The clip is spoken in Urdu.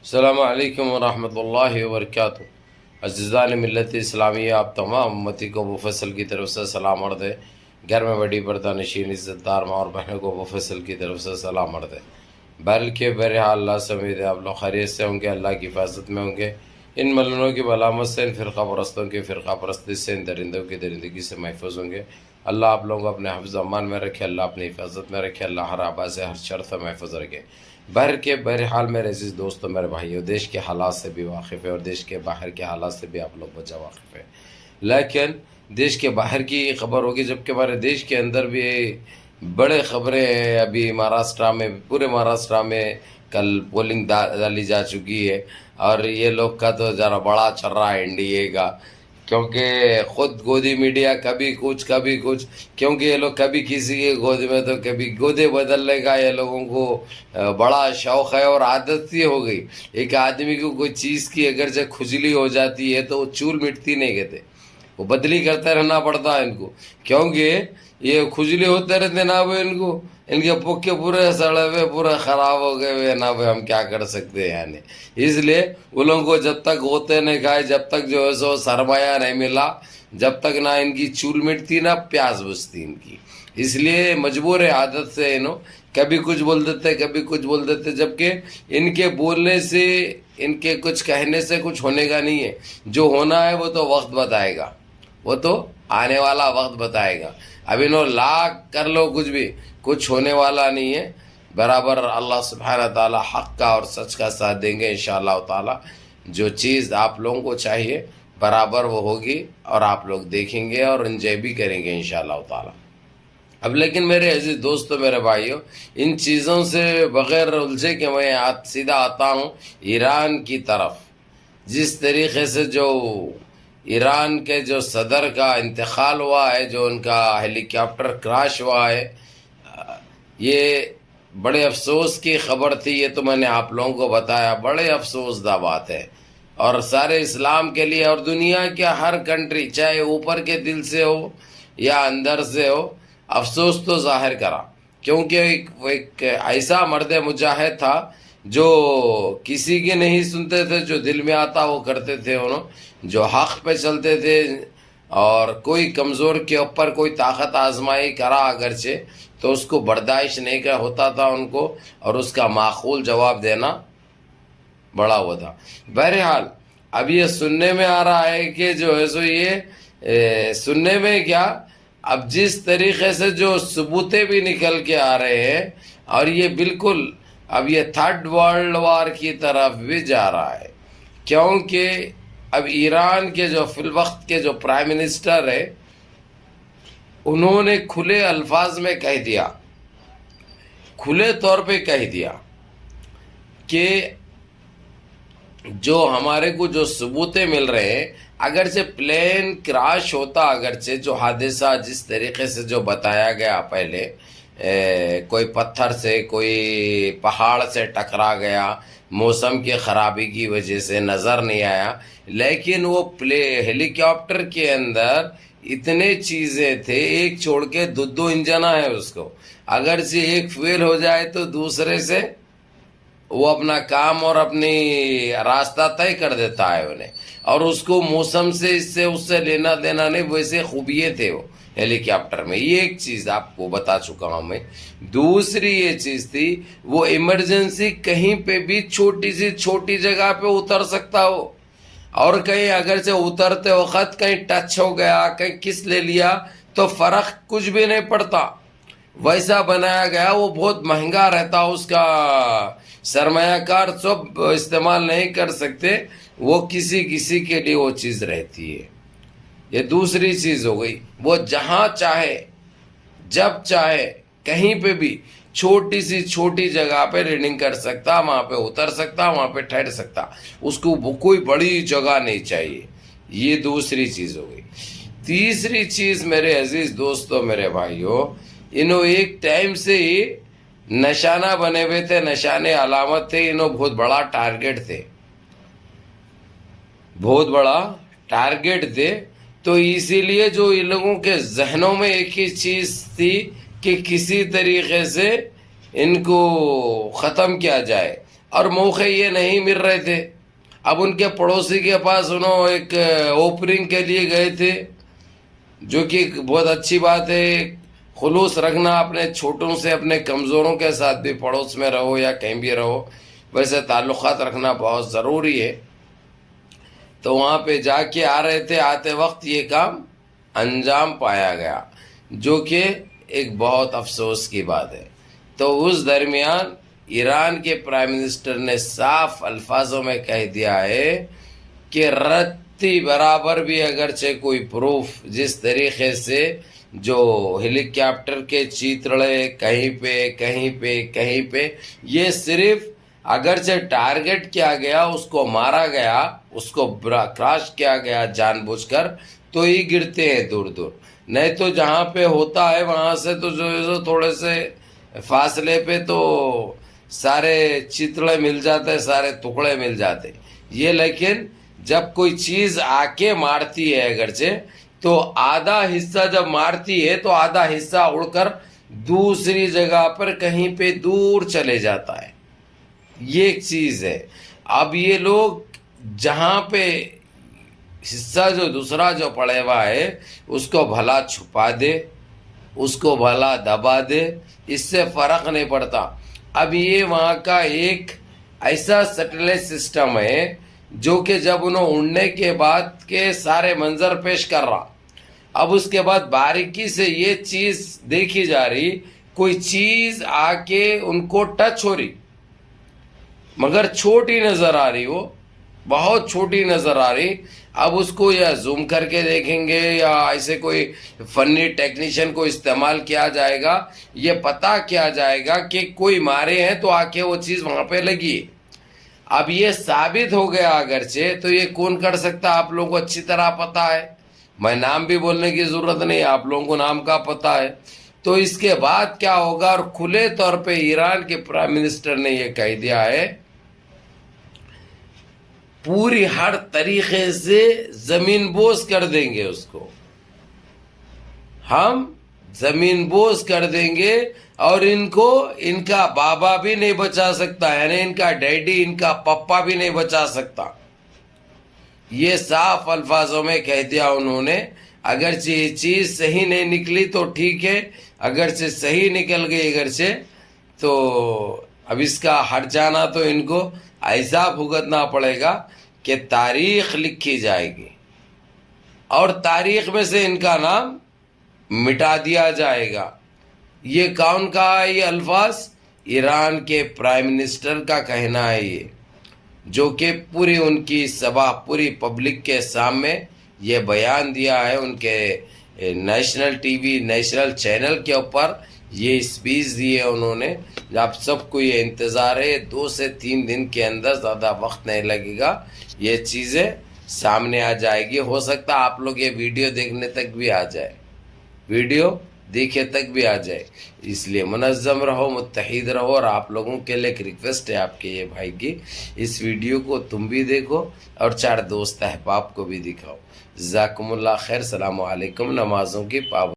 السلام علیکم ورحمۃ اللہ وبرکاتہ۔ عزیزان ملت اسلامیہ، آپ تمام امتی کو ابو فیصل کی طرف سے سلام عرض ہے۔ گھر میں بڑی پردہ نشین عزت دار ماں اور بہنوں کو ابو فیصل کی طرف سے سلام عرض ہے۔ بلکہ بہرحال اللہ سے امید ہے آپ لوگ خیریت سے ہوں گے، اللہ کی حفاظت میں ہوں گے، ان ملنوں کی ملامت سے، ان فرقہ پرستوں کی فرقہ پرستی سے، ان درندوں کی درندگی سے محفوظ ہوں گے۔ اللہ آپ لوگوں کو اپنے حفظ امان میں رکھے، اللہ اپنی حفاظت میں رکھے، اللہ ہر آبا سے ہر شر سے محفوظ رکھے۔ بہرحال میرے عزیز دوستوں، میرے بھائیوں، دیش کے حالات سے بھی واقف ہے اور دیش کے باہر کے حالات سے بھی آپ لوگ بچا واقف ہے، لیکن دیش کے باہر کی خبر ہوگی، جبکہ ہمارے دیش کے اندر بھی بڑے خبریں ہیں۔ ابھی مہاراشٹرا میں، پورے مہاراشٹرا میں کل پولنگ ڈالی جا چکی ہے، اور یہ لوگ کا تو ذرا بڑا چل رہا ہے این ڈی اے کا، کیونکہ خود گودی میڈیا کبھی کچھ، کیونکہ یہ لوگ کبھی کسی کے گود میں تو کبھی گودے بدلنے کا یہ لوگوں کو بڑا شوق ہے اور عادت سی ہو گئی۔ ایک آدمی کو کوئی چیز کی اگر سے کھجلی ہو جاتی ہے تو وہ چول مٹتی نہیں کہتے، وہ بدلی کرتے رہنا پڑتا ہے ان کو، کیونکہ یہ کھجلی ہوتے رہتے نا بھائی، ان کے پکے پورے سڑے ہوئے، پورے خراب ہو گئے ہوئے نا بھائی، ہم کیا کر سکتے ہیں یعنی۔ اس لیے ان لوگوں کو جب تک ہوتے نہیں کھائے، جب تک جو ہے سو سرمایہ نہیں ملا، جب تک نہ ان کی چول مٹتی نہ پیاس بجھتی ان کی، اس لیے مجبور عادت سے انہوں کبھی کچھ بول دیتے، جبکہ ان کے بولنے سے، ان کے کچھ کہنے سے کچھ ہونے کا نہیں ہے۔ جو ہونا ہے وہ تو وقت بتائے گا، وہ تو آنے والا وقت بتائے گا۔ اب انہوں لاکھ کر لو کچھ ہونے والا نہیں ہے۔ برابر اللہ سبحانہ تعالی حق کا اور سچ کا ساتھ دیں گے انشاءاللہ تعالی۔ جو چیز آپ لوگوں کو چاہیے برابر وہ ہوگی، اور آپ لوگ دیکھیں گے اور انجوائے بھی کریں گے انشاءاللہ تعالی۔ اب لیکن میرے عزیز دوستو، میرے بھائیوں، ان چیزوں سے بغیر الجھے کہ میں سیدھا آتا ہوں ایران کی طرف۔ جس طریقے سے جو ایران کے جو صدر کا انتقال ہوا ہے، جو ان کا ہیلی کاپٹر کراش ہوا ہے، یہ بڑے افسوس کی خبر تھی۔ یہ تو میں نے آپ لوگوں کو بتایا، بڑے افسوس دا بات ہے، اور سارے اسلام کے لیے اور دنیا کے ہر کنٹری، چاہے اوپر کے دل سے ہو یا اندر سے ہو، افسوس تو ظاہر کرا، کیونکہ ایک ایسا مرد مجاہد تھا جو کسی کی نہیں سنتے تھے، جو دل میں آتا وہ کرتے تھے، انہوں جو حق پہ چلتے تھے، اور کوئی کمزور کے اوپر کوئی طاقت آزمائی کرا اگرچہ تو اس کو برداشت نہیں کر ہوتا تھا ان کو، اور اس کا معقول جواب دینا بڑا ہوا تھا۔ بہرحال اب یہ سننے میں آ رہا ہے کہ جو ہے سو یہ سننے میں کیا، اب جس طریقے سے جو ثبوتیں بھی نکل کے آ رہے ہیں، اور یہ بالکل اب یہ تھرڈ ورلڈ وار کی طرف بھی جا رہا ہے، کیونکہ اب ایران کے جو فی الوقت کے جو پرائم منسٹر ہے، انہوں نے کھلے الفاظ میں کہہ دیا، کھلے طور پہ کہہ دیا کہ جو ہمارے کو جو ثبوتیں مل رہے ہیں، اگرچہ پلین کراش ہوتا، اگرچہ جو حادثہ جس طریقے سے جو بتایا گیا پہلے، کوئی پتھر سے، کوئی پہاڑ سے ٹکرا گیا، موسم کی خرابی کی وجہ سے نظر نہیں آیا، لیکن وہ ہیلی کاپٹر کے اندر اتنے چیزیں تھے، ایک چھوڑ کے دو انجنہ ہے اس کو، اگرچہ ایک فیل ہو جائے تو دوسرے سے وہ اپنا کام اور اپنی راستہ طے کر دیتا ہے انہیں، اور اس کو موسم سے اس سے لینا دینا نہیں، ویسے خوبیے تھے وہ ہیلی کاپٹر میں۔ یہ ایک چیز آپ کو بتا چکا ہوں میں۔ دوسری یہ چیز تھی، وہ ایمرجنسی کہیں پہ بھی چھوٹی سی چھوٹی جگہ پہ اتر سکتا ہو، اور کہیں اگر سے اترتے وقت کہیں ٹچ ہو گیا، کہیں کس لے لیا تو فرق کچھ بھی نہیں پڑتا، ویسا بنایا گیا۔ وہ بہت مہنگا رہتا، اس کا سرمایہ کار سب استعمال نہیں کر سکتے، وہ کسی کے لیے وہ چیز رہتی ہے۔ یہ دوسری چیز ہو گئی، وہ جہاں چاہے جب چاہے کہیں پہ بھی چھوٹی سی چھوٹی جگہ پہ ریڈنگ کر سکتا، وہاں پہ اتر سکتا، وہاں پہ ٹھہر سکتا، اس کو کوئی بڑی جگہ نہیں چاہیے۔ یہ دوسری چیز ہو گئی۔ تیسری چیز میرے عزیز دوستو، میرے بھائیوں، انہوں ایک ٹائم سے ہی نشانہ بنے ہوئے تھے، نشانے علامت تھے، انہوں بہت بڑا ٹارگٹ تھے، بہت بڑا ٹارگٹ تھے۔ تو اسی لیے جو ان لوگوں کے ذہنوں میں ایک ہی چیز تھی کہ کسی طریقے سے ان کو ختم کیا جائے، اور موقع یہ نہیں مل رہے تھے. اب ان کے پڑوسی کے پاس انہوں ایک اوپننگ کے لیے گئے تھے, جو کہ بہت اچھی بات ہے. خلوص رکھنا اپنے چھوٹوں سے, اپنے کمزوروں کے ساتھ بھی, پڑوس میں رہو یا کہیں بھی رہو, ویسے تعلقات رکھنا بہت ضروری ہے. تو وہاں پہ جا کے آ رہے تھے, آتے وقت یہ کام انجام پایا گیا, جو کہ ایک بہت افسوس کی بات ہے. تو اس درمیان ایران کے پرائم منسٹر نے صاف الفاظوں میں کہہ دیا ہے کہ رتی برابر بھی اگرچہ کوئی پروف, جس طریقے سے جو ہیلی کاپٹر کے چیتڑے کہیں پہ یہ صرف اگرچہ ٹارگٹ کیا گیا, اس کو مارا گیا, اس کو کراش کیا گیا جان بوجھ کر, تو ہی گرتے ہیں دور دور. نہیں تو جہاں پہ ہوتا ہے وہاں سے تو جو تھوڑے سے فاصلے پہ تو سارے چیتڑے مل جاتے, سارے ٹکڑے مل جاتے. یہ لیکن جب کوئی چیز آ کے مارتی ہے اگرچہ, تو آدھا حصہ جب مارتی ہے تو آدھا حصہ اڑ کر دوسری جگہ پر کہیں پہ دور چلے جاتا ہے. یہ ایک چیز ہے. اب یہ لوگ جہاں پہ حصہ جو دوسرا جو پڑے ہوا ہے اس کو بھلا چھپا دے, اس کو بھلا دبا دے, اس سے فرق نہیں پڑتا. اب یہ وہاں کا ایک ایسا سیٹلائٹ سسٹم ہے جو کہ جب انہوں اڑنے کے بعد کے سارے منظر پیش کر رہا, اب اس کے بعد باریکی سے یہ چیز دیکھی جا رہی, کوئی چیز آ کے ان کو ٹچ ہو رہی مگر چھوٹی نظر آ رہی, وہ بہت چھوٹی نظر آ رہی. اب اس کو یا زوم کر کے دیکھیں گے یا ایسے کوئی فنی ٹیکنیشین کو استعمال کیا جائے گا, یہ پتا کیا جائے گا کہ کوئی مارے ہیں تو آ کے وہ چیز وہاں پہ لگی. اب یہ ثابت ہو گیا اگرچہ, تو یہ کون کر سکتا آپ لوگوں کو اچھی طرح پتا ہے, میں نام بھی بولنے کی ضرورت نہیں, آپ لوگوں کو نام کا پتا ہے. تو اس کے بعد کیا ہوگا, اور کھلے طور پہ ایران کے پرائم منسٹر نے یہ کہہ دیا ہے پوری ہر طریقے سے زمین بوس کر دیں گے, اس کو ہم زمین بوس کر دیں گے, اور ان کو ان کا بابا بھی نہیں بچا سکتا, یعنی ان کا ڈیڈی, ان کا پپا بھی نہیں بچا سکتا. یہ صاف الفاظوں میں کہہ دیا انہوں نے. اگرچہ یہ چیز صحیح نہیں نکلی تو ٹھیک ہے, اگرچہ صحیح نکل گئی اگرچہ, تو اب اس کا ہٹ جانا تو ان کو ایسا بھگتنا پڑے گا کہ تاریخ لکھی جائے گی, اور تاریخ میں سے ان کا نام مٹا دیا جائے گا. یہ کون کہا ہے یہ الفاظ؟ ایران کے پرائم منسٹر کا کہنا ہے یہ, جو کہ پوری ان کی سبا پوری پبلک کے سامنے یہ بیان دیا ہے. ان کے national T V national channel کے اوپر یہ اسپیچ دی ہے انہوں نے. آپ سب کو یہ انتظار ہے, 2 سے 3 دن کے اندر, زیادہ وقت نہیں لگے گا, یہ چیزیں سامنے آ جائے گی. ہو سکتا ہے آپ لوگ یہ ویڈیو دیکھنے تک بھی آ جائے, ویڈیو دیکھے تک بھی آ جائے. اس لیے منظم رہو, متحد رہو. اور آپ لوگوں کے لیے ایک ریکویسٹ ہے آپ کے یہ بھائی کی, اس ویڈیو کو تم بھی دیکھو اور 4 دوست احباب کو بھی دکھاؤ. جزاکم اللہ خیر. السلام علیکم. نمازوں کی پابندی.